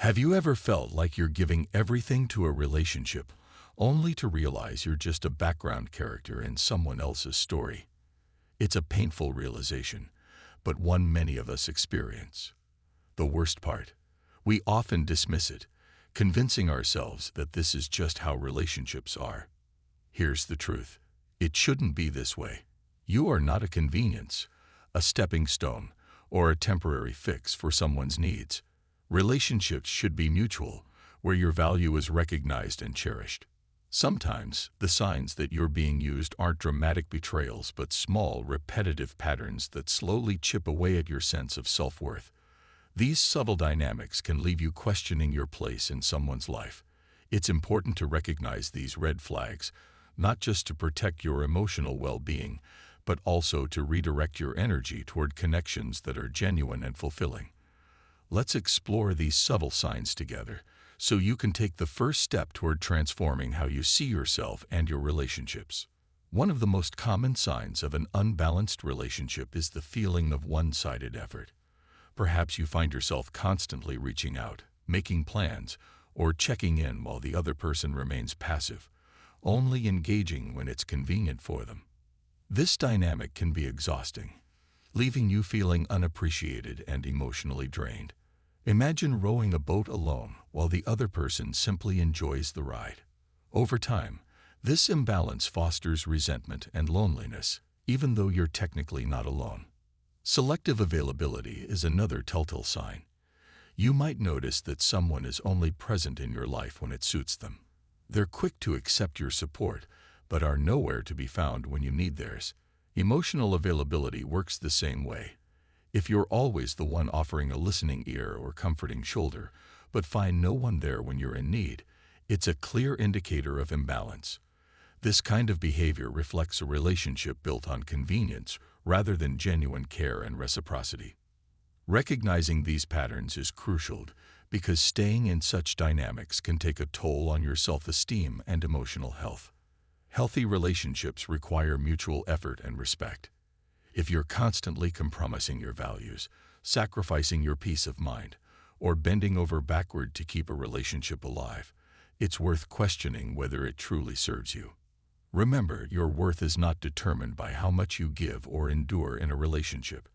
Have you ever felt like you're giving everything to a relationship, only to realize you're just a background character in someone else's story? It's a painful realization, but one many of us experience. The worst part, we often dismiss it, convincing ourselves that this is just how relationships are. Here's the truth. It shouldn't be this way. You are not a convenience, a stepping stone, or a temporary fix for someone's needs. Relationships should be mutual, where your value is recognized and cherished. Sometimes, the signs that you're being used aren't dramatic betrayals but small, repetitive patterns that slowly chip away at your sense of self-worth. These subtle dynamics can leave you questioning your place in someone's life. It's important to recognize these red flags, not just to protect your emotional well-being, but also to redirect your energy toward connections that are genuine and fulfilling. Let's explore these subtle signs together, so you can take the first step toward transforming how you see yourself and your relationships. One of the most common signs of an unbalanced relationship is the feeling of one-sided effort. Perhaps you find yourself constantly reaching out, making plans, or checking in while the other person remains passive, only engaging when it's convenient for them. This dynamic can be exhausting, leaving you feeling unappreciated and emotionally drained. Imagine rowing a boat alone while the other person simply enjoys the ride. Over time, this imbalance fosters resentment and loneliness, even though you're technically not alone. Selective availability is another telltale sign. You might notice that someone is only present in your life when it suits them. They're quick to accept your support, but are nowhere to be found when you need theirs. Emotional availability works the same way. If you're always the one offering a listening ear or comforting shoulder, but find no one there when you're in need, it's a clear indicator of imbalance. This kind of behavior reflects a relationship built on convenience rather than genuine care and reciprocity. Recognizing these patterns is crucial because staying in such dynamics can take a toll on your self-esteem and emotional health. Healthy relationships require mutual effort and respect. If you're constantly compromising your values, sacrificing your peace of mind, or bending over backward to keep a relationship alive, it's worth questioning whether it truly serves you. Remember, your worth is not determined by how much you give or endure in a relationship.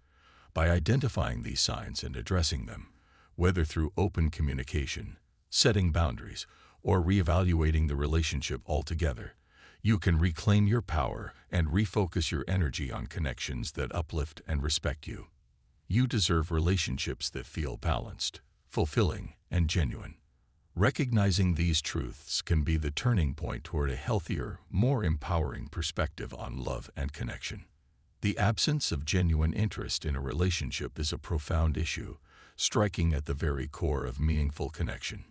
By identifying these signs and addressing them, whether through open communication, setting boundaries, or reevaluating the relationship altogether, you can reclaim your power and refocus your energy on connections that uplift and respect you. You deserve relationships that feel balanced, fulfilling, and genuine. Recognizing these truths can be the turning point toward a healthier, more empowering perspective on love and connection. The absence of genuine interest in a relationship is a profound issue, striking at the very core of meaningful connection.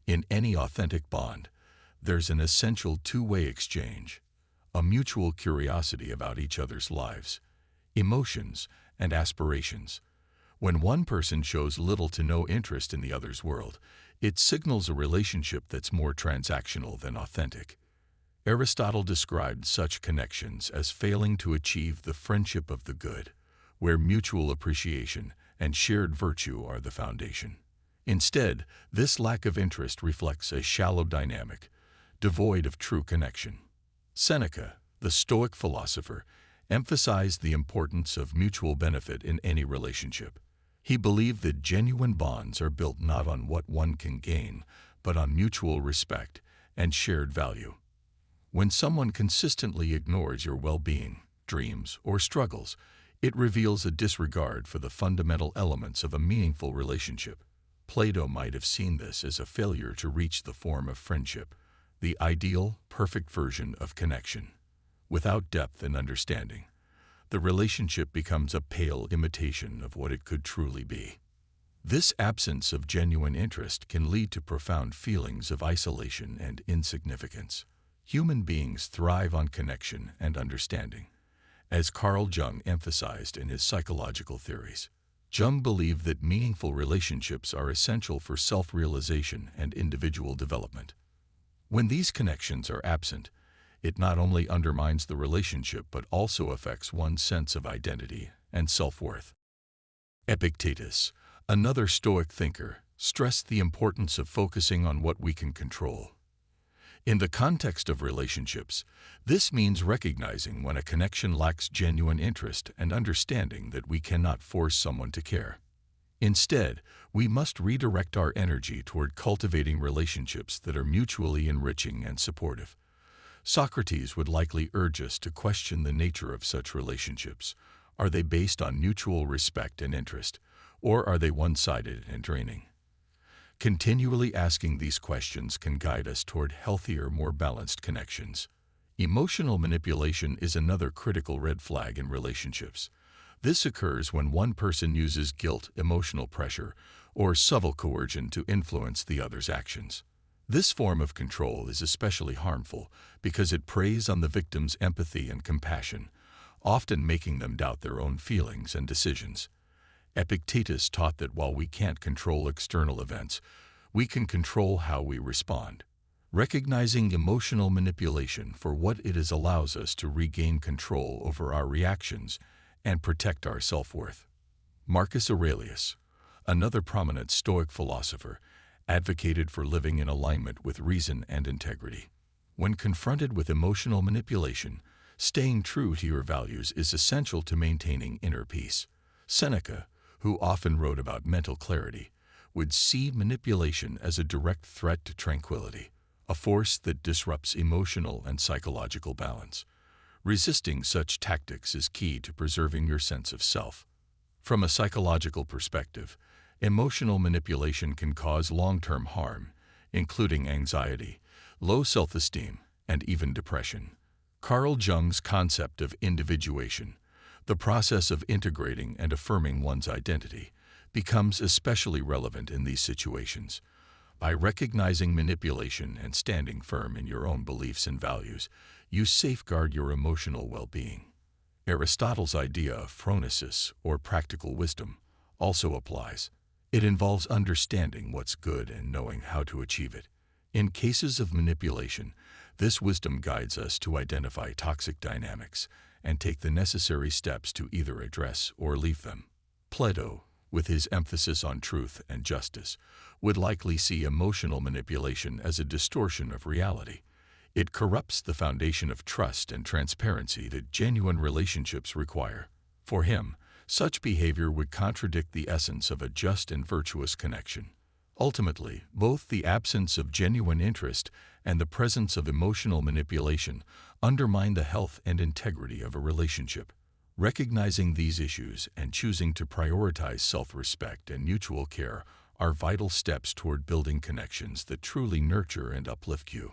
In any authentic bond, there's an essential two-way exchange, a mutual curiosity about each other's lives, emotions, and aspirations. When one person shows little to no interest in the other's world, it signals a relationship that's more transactional than authentic. Aristotle described such connections as failing to achieve the friendship of the good, where mutual appreciation and shared virtue are the foundation. Instead, this lack of interest reflects a shallow dynamic, devoid of true connection. Seneca, the Stoic philosopher, emphasized the importance of mutual benefit in any relationship. He believed that genuine bonds are built not on what one can gain, but on mutual respect and shared value. When someone consistently ignores your well-being, dreams, or struggles, it reveals a disregard for the fundamental elements of a meaningful relationship. Plato might have seen this as a failure to reach the form of friendship, the ideal, perfect version of connection. Without depth and understanding, the relationship becomes a pale imitation of what it could truly be. This absence of genuine interest can lead to profound feelings of isolation and insignificance. Human beings thrive on connection and understanding, as Carl Jung emphasized in his psychological theories. Jung believed that meaningful relationships are essential for self-realization and individual development. When these connections are absent, it not only undermines the relationship but also affects one's sense of identity and self-worth. Epictetus, another Stoic thinker, stressed the importance of focusing on what we can control. In the context of relationships, this means recognizing when a connection lacks genuine interest and understanding that we cannot force someone to care. Instead, we must redirect our energy toward cultivating relationships that are mutually enriching and supportive. Socrates would likely urge us to question the nature of such relationships. Are they based on mutual respect and interest, or are they one-sided and draining? Continually asking these questions can guide us toward healthier, more balanced connections. Emotional manipulation is another critical red flag in relationships. This occurs when one person uses guilt, emotional pressure, or subtle coercion to influence the other's actions. This form of control is especially harmful because it preys on the victim's empathy and compassion, often making them doubt their own feelings and decisions. Epictetus taught that while we can't control external events, we can control how we respond. Recognizing emotional manipulation for what it is allows us to regain control over our reactions and protect our self-worth. Marcus Aurelius, another prominent Stoic philosopher, advocated for living in alignment with reason and integrity. When confronted with emotional manipulation, staying true to your values is essential to maintaining inner peace. Seneca, who often wrote about mental clarity, would see manipulation as a direct threat to tranquility, a force that disrupts emotional and psychological balance. Resisting such tactics is key to preserving your sense of self. From a psychological perspective, emotional manipulation can cause long-term harm, including anxiety, low self-esteem, and even depression. Carl Jung's concept of individuation, the process of integrating and affirming one's identity, becomes especially relevant in these situations. By recognizing manipulation and standing firm in your own beliefs and values, you safeguard your emotional well-being. Aristotle's idea of phronesis, or practical wisdom, also applies. It involves understanding what's good and knowing how to achieve it. In cases of manipulation, this wisdom guides us to identify toxic dynamics and take the necessary steps to either address or leave them. Plato, with his emphasis on truth and justice, would likely see emotional manipulation as a distortion of reality. It corrupts the foundation of trust and transparency that genuine relationships require. For him, such behavior would contradict the essence of a just and virtuous connection. Ultimately, both the absence of genuine interest and the presence of emotional manipulation undermine the health and integrity of a relationship. Recognizing these issues and choosing to prioritize self-respect and mutual care are vital steps toward building connections that truly nurture and uplift you.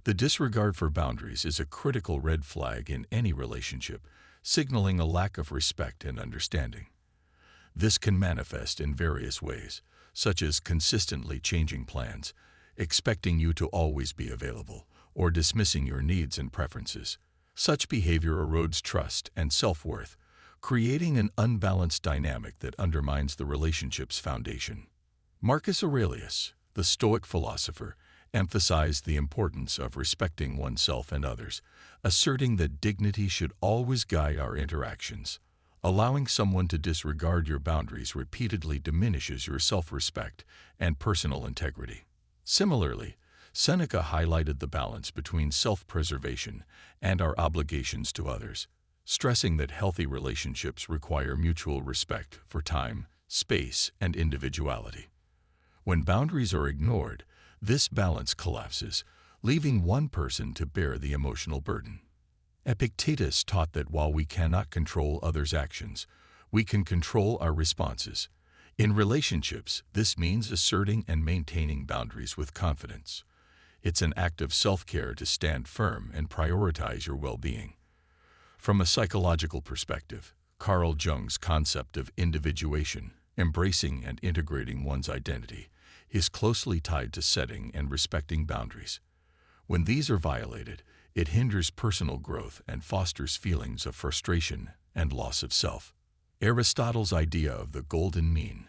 The disregard for boundaries is a critical red flag in any relationship, signaling a lack of respect and understanding. This can manifest in various ways, such as consistently changing plans, expecting you to always be available, or dismissing your needs and preferences. Such behavior erodes trust and self-worth, creating an unbalanced dynamic that undermines the relationship's foundation. Marcus Aurelius, the Stoic philosopher, emphasized the importance of respecting oneself and others, asserting that dignity should always guide our interactions. Allowing someone to disregard your boundaries repeatedly diminishes your self-respect and personal integrity. Similarly, Seneca highlighted the balance between self-preservation and our obligations to others, stressing that healthy relationships require mutual respect for time, space, and individuality. When boundaries are ignored, this balance collapses, leaving one person to bear the emotional burden. Epictetus taught that while we cannot control others' actions, we can control our responses. In relationships, this means asserting and maintaining boundaries with confidence. It's an act of self-care to stand firm and prioritize your well-being. From a psychological perspective, Carl Jung's concept of individuation, embracing and integrating one's identity, is closely tied to setting and respecting boundaries. When these are violated, it hinders personal growth and fosters feelings of frustration and loss of self. Aristotle's idea of the golden mean,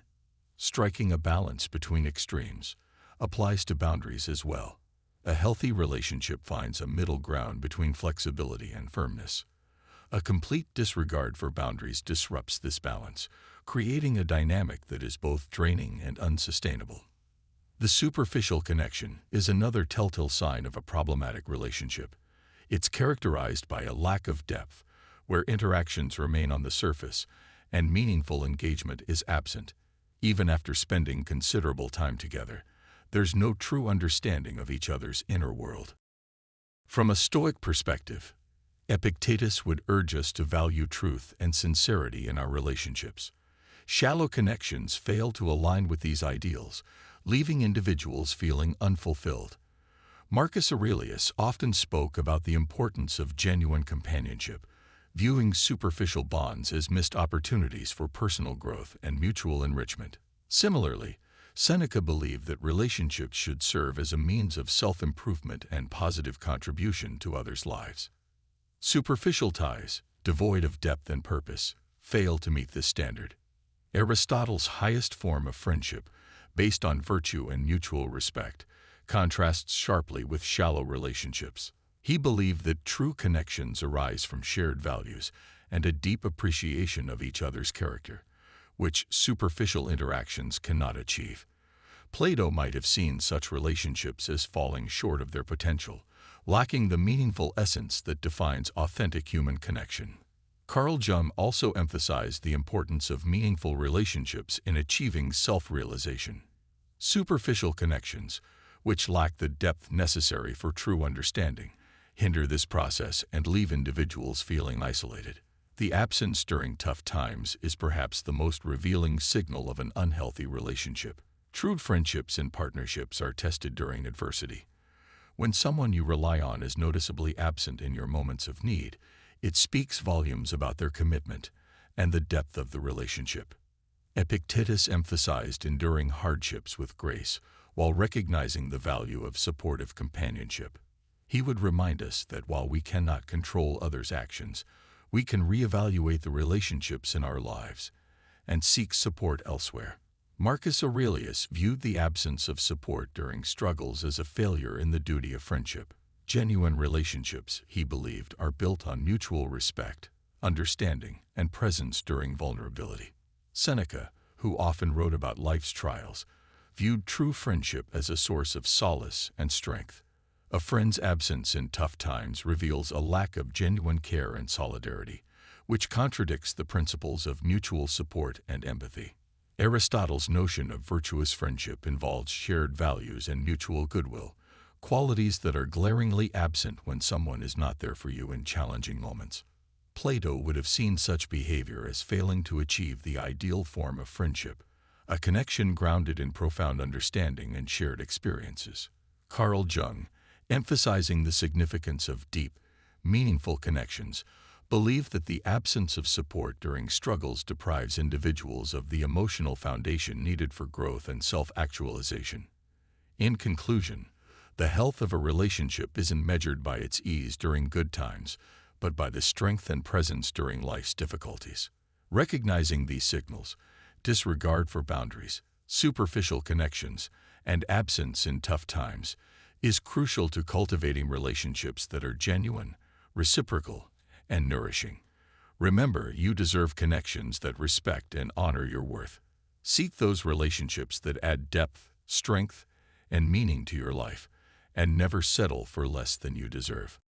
striking a balance between extremes, applies to boundaries as well. A healthy relationship finds a middle ground between flexibility and firmness. A complete disregard for boundaries disrupts this balance, creating a dynamic that is both draining and unsustainable. The superficial connection is another telltale sign of a problematic relationship. It's characterized by a lack of depth, where interactions remain on the surface and meaningful engagement is absent. Even after spending considerable time together, there's no true understanding of each other's inner world. From a Stoic perspective, Epictetus would urge us to value truth and sincerity in our relationships. Shallow connections fail to align with these ideals, leaving individuals feeling unfulfilled. Marcus Aurelius often spoke about the importance of genuine companionship, viewing superficial bonds as missed opportunities for personal growth and mutual enrichment. Similarly, Seneca believed that relationships should serve as a means of self-improvement and positive contribution to others' lives. Superficial ties, devoid of depth and purpose, fail to meet this standard. Aristotle's highest form of friendship, based on virtue and mutual respect, contrasts sharply with shallow relationships. He believed that true connections arise from shared values and a deep appreciation of each other's character, which superficial interactions cannot achieve. Plato might have seen such relationships as falling short of their potential, lacking the meaningful essence that defines authentic human connection. Carl Jung also emphasized the importance of meaningful relationships in achieving self-realization. Superficial connections, which lack the depth necessary for true understanding, hinder this process and leave individuals feeling isolated. The absence during tough times is perhaps the most revealing signal of an unhealthy relationship. True friendships and partnerships are tested during adversity. When someone you rely on is noticeably absent in your moments of need, it speaks volumes about their commitment and the depth of the relationship. Epictetus emphasized enduring hardships with grace while recognizing the value of supportive companionship. He would remind us that while we cannot control others' actions, we can reevaluate the relationships in our lives and seek support elsewhere. Marcus Aurelius viewed the absence of support during struggles as a failure in the duty of friendship. Genuine relationships, he believed, are built on mutual respect, understanding, and presence during vulnerability. Seneca, who often wrote about life's trials, viewed true friendship as a source of solace and strength. A friend's absence in tough times reveals a lack of genuine care and solidarity, which contradicts the principles of mutual support and empathy. Aristotle's notion of virtuous friendship involves shared values and mutual goodwill, qualities that are glaringly absent when someone is not there for you in challenging moments. Plato would have seen such behavior as failing to achieve the ideal form of friendship, a connection grounded in profound understanding and shared experiences. Carl Jung, emphasizing the significance of deep, meaningful connections, believed that the absence of support during struggles deprives individuals of the emotional foundation needed for growth and self-actualization. In conclusion, the health of a relationship isn't measured by its ease during good times, but by the strength and presence during life's difficulties. Recognizing these signals, disregard for boundaries, superficial connections, and absence in tough times, is crucial to cultivating relationships that are genuine, reciprocal, and nourishing. Remember, you deserve connections that respect and honor your worth. Seek those relationships that add depth, strength, and meaning to your life, and never settle for less than you deserve.